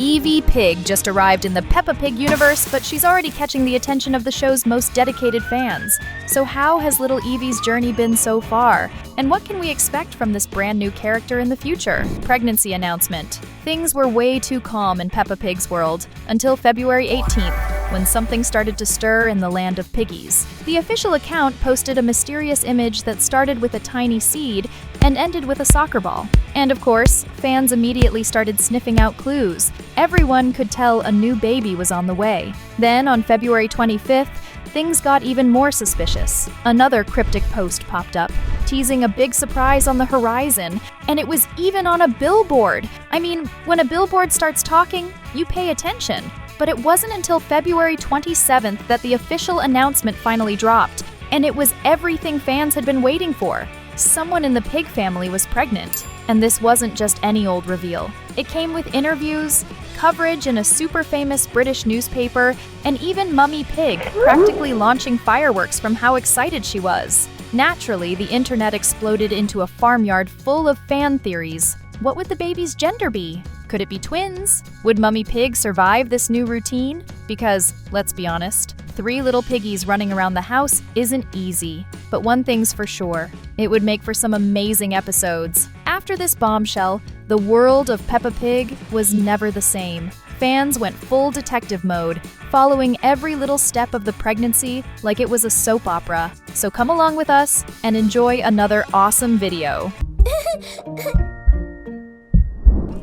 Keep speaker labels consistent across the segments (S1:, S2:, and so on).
S1: Evie Pig just arrived in the Peppa Pig universe, but she's already catching the attention of the show's most dedicated fans. So how has little Evie's journey been so far? And what can we expect from this brand new character in the future? Pregnancy announcement. Things were way too calm in Peppa Pig's world until February 18th, when something started to stir in the land of piggies. The official account posted a mysterious image that started with a tiny seed and ended with a soccer ball. And of course, fans immediately started sniffing out clues. Everyone could tell a new baby was on the way. Then, on February 25th, things got even more suspicious. Another cryptic post popped up, teasing a big surprise on the horizon, and it was even on a billboard. I mean, when a billboard starts talking, you pay attention. But it wasn't until February 27th that the official announcement finally dropped, and it was everything fans had been waiting for. Someone in the pig family was pregnant, and this wasn't just any old reveal. It came with interviews, coverage in a super famous British newspaper, and even Mummy Pig practically launching fireworks from how excited she was. Naturally, the internet exploded into a farmyard full of fan theories. What would the baby's gender be? Could it be twins? Would Mummy Pig survive this new routine? Because, let's be honest, 3 little piggies running around the house isn't easy. But one thing's for sure, it would make for some amazing episodes. After this bombshell, the world of Peppa Pig was never the same. Fans went full detective mode, following every little step of the pregnancy like it was a soap opera. So come along with us and enjoy another awesome video.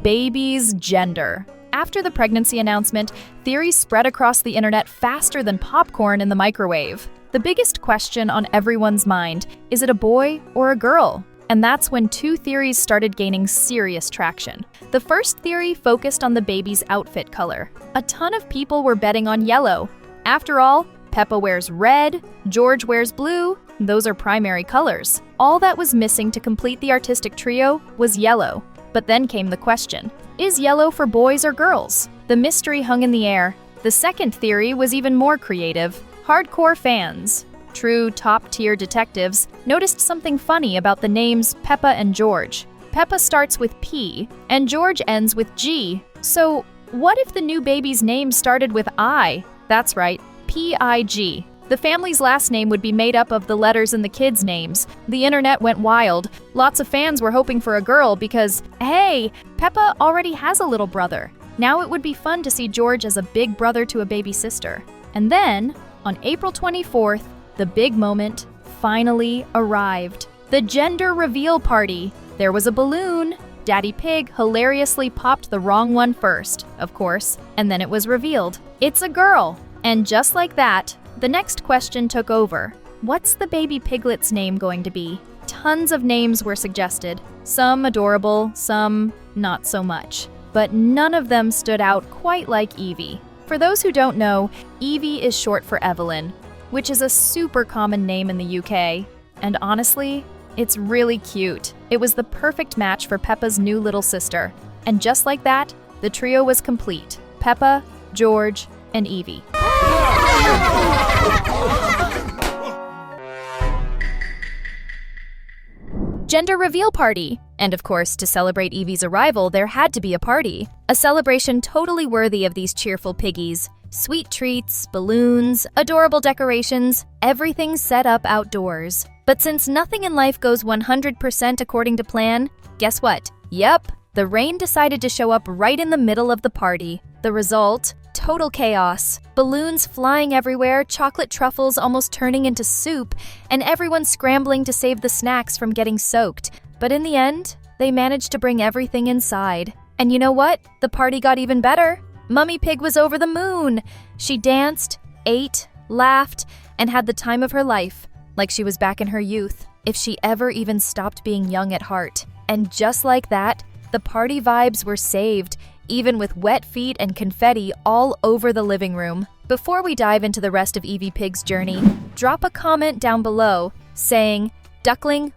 S1: Baby's gender. After the pregnancy announcement, theories spread across the internet faster than popcorn in the microwave. The biggest question on everyone's mind, is it a boy or a girl? And that's when 2 theories started gaining serious traction. The first theory focused on the baby's outfit color. A ton of people were betting on yellow. After all, Peppa wears red, George wears blue, those are primary colors. All that was missing to complete the artistic trio was yellow. But then came the question, is yellow for boys or girls? The mystery hung in the air. The second theory was even more creative. Hardcore fans, true top-tier detectives, noticed something funny about the names Peppa and George. Peppa starts with P, and George ends with G. So, what if the new baby's name started with I? That's right, P-I-G. The family's last name would be made up of the letters in the kids' names. The internet went wild. Lots of fans were hoping for a girl because, hey, Peppa already has a little brother. Now it would be fun to see George as a big brother to a baby sister. And then, on April 24th, the big moment finally arrived. The gender reveal party. There was a balloon. Daddy Pig hilariously popped the wrong one first, of course, and then it was revealed. It's a girl. And just like that, the next question took over. What's the baby piglet's name going to be? Tons of names were suggested. Some adorable, some not so much. But none of them stood out quite like Evie. For those who don't know, Evie is short for Evelyn, which is a super common name in the UK. And honestly, it's really cute. It was the perfect match for Peppa's new little sister. And just like that, the trio was complete. Peppa, George, and Evie. Gender reveal party. And of course, to celebrate Evie's arrival, there had to be a party. A celebration totally worthy of these cheerful piggies. Sweet treats, balloons, adorable decorations, everything set up outdoors. But since nothing in life goes 100% according to plan, guess what? Yep, the rain decided to show up right in the middle of the party. The result? Total chaos. Balloons flying everywhere, chocolate truffles almost turning into soup, and everyone scrambling to save the snacks from getting soaked. But in the end, they managed to bring everything inside. And you know what? The party got even better. Mummy Pig was over the moon. She danced, ate, laughed, and had the time of her life, like she was back in her youth, if she ever even stopped being young at heart. And just like that, the party vibes were saved, even with wet feet and confetti all over the living room. Before we dive into the rest of Evie Pig's journey, drop a comment down below saying, "Duckling."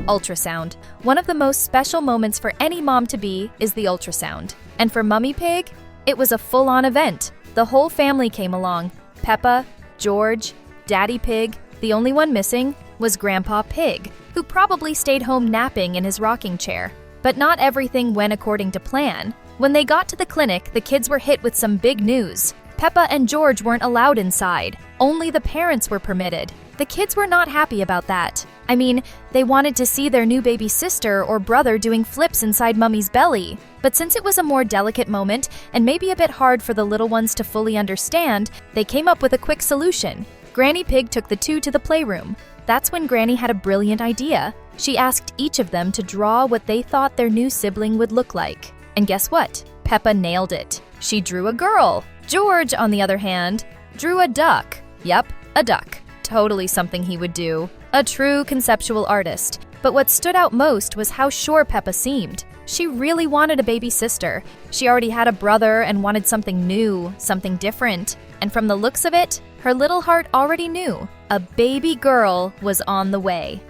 S1: Ultrasound. One of the most special moments for any mom-to-be is the ultrasound. And for Mummy Pig, it was a full-on event. The whole family came along. Peppa, George, Daddy Pig. The only one missing was Grandpa Pig, who probably stayed home napping in his rocking chair. But not everything went according to plan. When they got to the clinic, the kids were hit with some big news. Peppa and George weren't allowed inside. Only the parents were permitted. The kids were not happy about that. I mean, they wanted to see their new baby sister or brother doing flips inside Mummy's belly. But since it was a more delicate moment and maybe a bit hard for the little ones to fully understand, they came up with a quick solution. Granny Pig took the two to the playroom. That's when Granny had a brilliant idea. She asked each of them to draw what they thought their new sibling would look like. And guess what? Peppa nailed it. She drew a girl. George, on the other hand, drew a duck. Yep, a duck. Totally something he would do. A true conceptual artist. But what stood out most was how sure Peppa seemed. She really wanted a baby sister. She already had a brother and wanted something new, something different. And from the looks of it, her little heart already knew. A baby girl was on the way.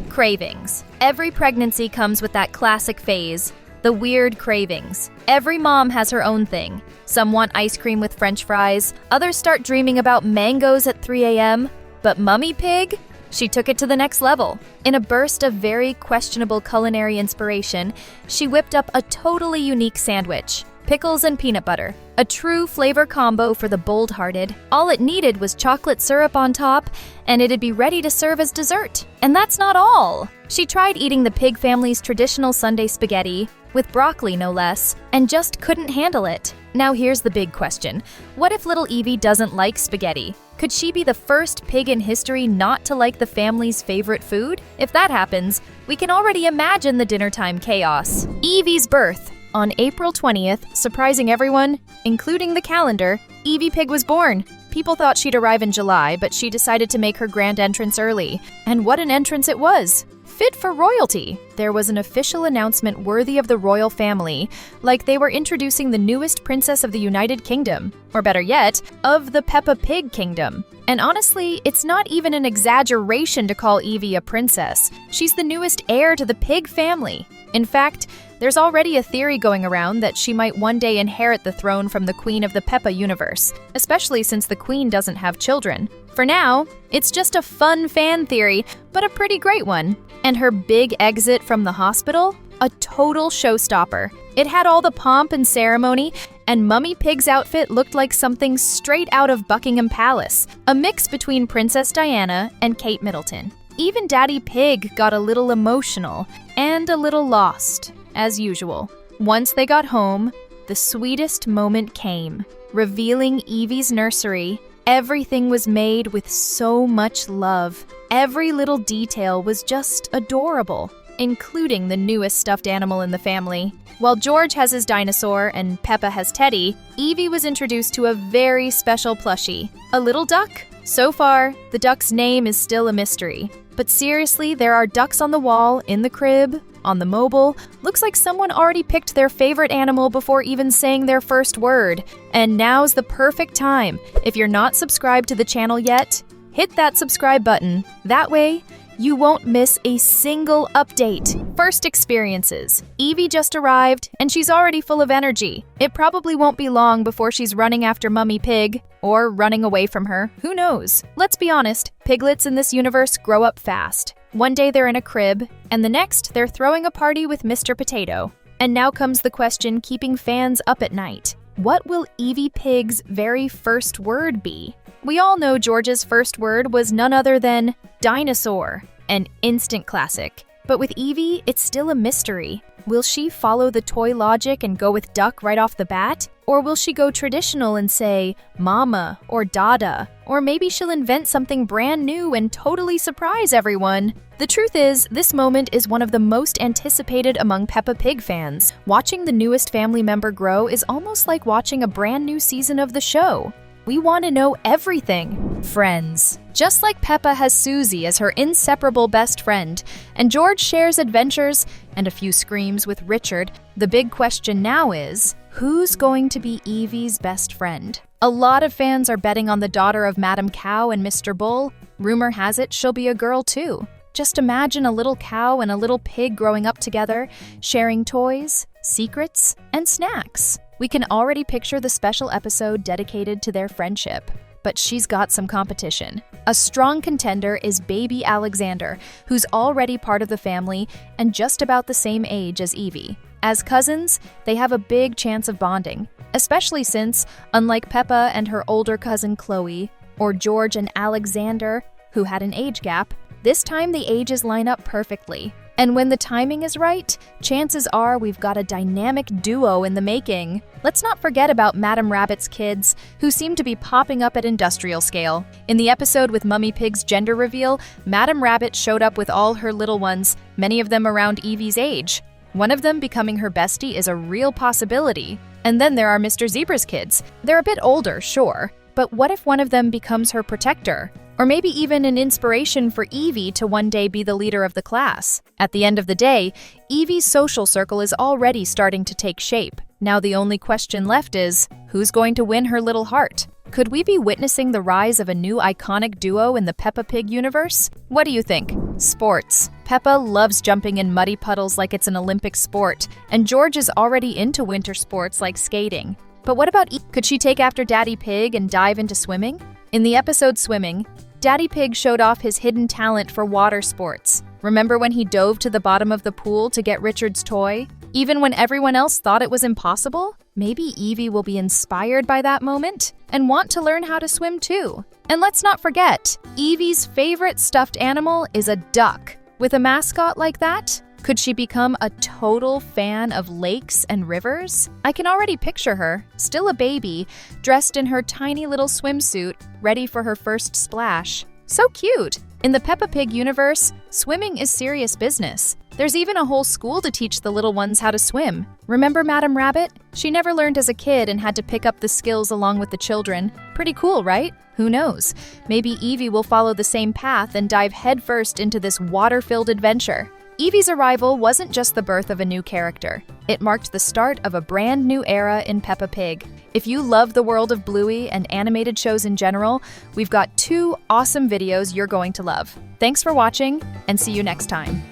S1: Cravings. Every pregnancy comes with that classic phase. The weird cravings. Every mom has her own thing. Some want ice cream with French fries. Others start dreaming about mangoes at 3 a.m. But Mummy Pig? She took it to the next level. In a burst of very questionable culinary inspiration, she whipped up a totally unique sandwich. Pickles and peanut butter. A true flavor combo for the bold-hearted. All it needed was chocolate syrup on top, and it'd be ready to serve as dessert. And that's not all. She tried eating the pig family's traditional Sunday spaghetti, with broccoli no less, and just couldn't handle it. Now here's the big question. What if little Evie doesn't like spaghetti? Could she be the first pig in history not to like the family's favorite food? If that happens, we can already imagine the dinnertime chaos. Evie's birth. On April 20th, surprising everyone, including the calendar, Evie Pig was born. People thought she'd arrive in July, but she decided to make her grand entrance early. And what an entrance it was! Fit for royalty. There was an official announcement worthy of the royal family, like they were introducing the newest princess of the United Kingdom, or better yet, of the Peppa Pig Kingdom. And honestly, it's not even an exaggeration to call Evie a princess. She's the newest heir to the pig family. In fact, there's already a theory going around that she might one day inherit the throne from the queen of the Peppa universe, especially since the queen doesn't have children. For now, it's just a fun fan theory, but a pretty great one. And her big exit from the hospital? A total showstopper. It had all the pomp and ceremony, and Mummy Pig's outfit looked like something straight out of Buckingham Palace, a mix between Princess Diana and Kate Middleton. Even Daddy Pig got a little emotional and a little lost, as usual. Once they got home, the sweetest moment came. Revealing Evie's nursery, everything was made with so much love. Every little detail was just adorable, including the newest stuffed animal in the family. While George has his dinosaur and Peppa has Teddy, Evie was introduced to a very special plushie, a little duck. So far, the duck's name is still a mystery. But seriously, there are ducks on the wall, in the crib, on the mobile. Looks like someone already picked their favorite animal before even saying their first word. And now's the perfect time. If you're not subscribed to the channel yet, hit that subscribe button. That way, you won't miss a single update. First experiences. Evie just arrived, and she's already full of energy. It probably won't be long before she's running after Mummy Pig, or running away from her. Who knows? Let's be honest, piglets in this universe grow up fast. One day they're in a crib, and the next they're throwing a party with Mr. Potato. And now comes the question keeping fans up at night. What will Evie Pig's very first word be? We all know George's first word was none other than dinosaur, an instant classic. But with Evie, it's still a mystery. Will she follow the toy logic and go with duck right off the bat? Or will she go traditional and say mama or dada? Or maybe she'll invent something brand new and totally surprise everyone. The truth is, this moment is one of the most anticipated among Peppa Pig fans. Watching the newest family member grow is almost like watching a brand new season of the show. We want to know everything. Friends. Just like Peppa has Susie as her inseparable best friend, and George shares adventures and a few screams with Richard, the big question now is, who's going to be Evie's best friend? A lot of fans are betting on the daughter of Madam Cow and Mr. Bull. Rumor has it she'll be a girl too. Just imagine a little cow and a little pig growing up together, sharing toys, secrets, and snacks. We can already picture the special episode dedicated to their friendship. but she's got some competition. A strong contender is baby Alexander, who's already part of the family and just about the same age as Evie. As cousins, they have a big chance of bonding, especially since, unlike Peppa and her older cousin Chloe, or George and Alexander, who had an age gap, this time the ages line up perfectly. And when the timing is right, chances are we've got a dynamic duo in the making. Let's not forget about Madam Rabbit's kids, who seem to be popping up at industrial scale. In the episode with Mummy Pig's gender reveal, Madam Rabbit showed up with all her little ones, many of them around Evie's age. One of them becoming her bestie is a real possibility. And then there are Mr. Zebra's kids. They're a bit older, sure, but what if one of them becomes her protector? Or maybe even an inspiration for Evie to one day be the leader of the class. At the end of the day, Evie's social circle is already starting to take shape. Now the only question left is, who's going to win her little heart? Could we be witnessing the rise of a new iconic duo in the Peppa Pig universe? What do you think? Sports. Peppa loves jumping in muddy puddles like it's an Olympic sport, and George is already into winter sports like skating. But what about Evie? Could she take after Daddy Pig and dive into swimming? In the episode Swimming, Daddy Pig showed off his hidden talent for water sports. Remember when he dove to the bottom of the pool to get Richard's toy? Even when everyone else thought it was impossible? Maybe Evie will be inspired by that moment and want to learn how to swim too. And let's not forget, Evie's favorite stuffed animal is a duck. With a mascot like that, could she become a total fan of lakes and rivers? I can already picture her, still a baby, dressed in her tiny little swimsuit, ready for her first splash. So cute! In the Peppa Pig universe, swimming is serious business. There's even a whole school to teach the little ones how to swim. Remember Madam Rabbit? She never learned as a kid and had to pick up the skills along with the children. Pretty cool, right? Who knows? Maybe Evie will follow the same path and dive headfirst into this water-filled adventure. Evie's arrival wasn't just the birth of a new character. It marked the start of a brand new era in Peppa Pig. If you love the world of Bluey and animated shows in general, we've got 2 awesome videos you're going to love. Thanks for watching, and see you next time.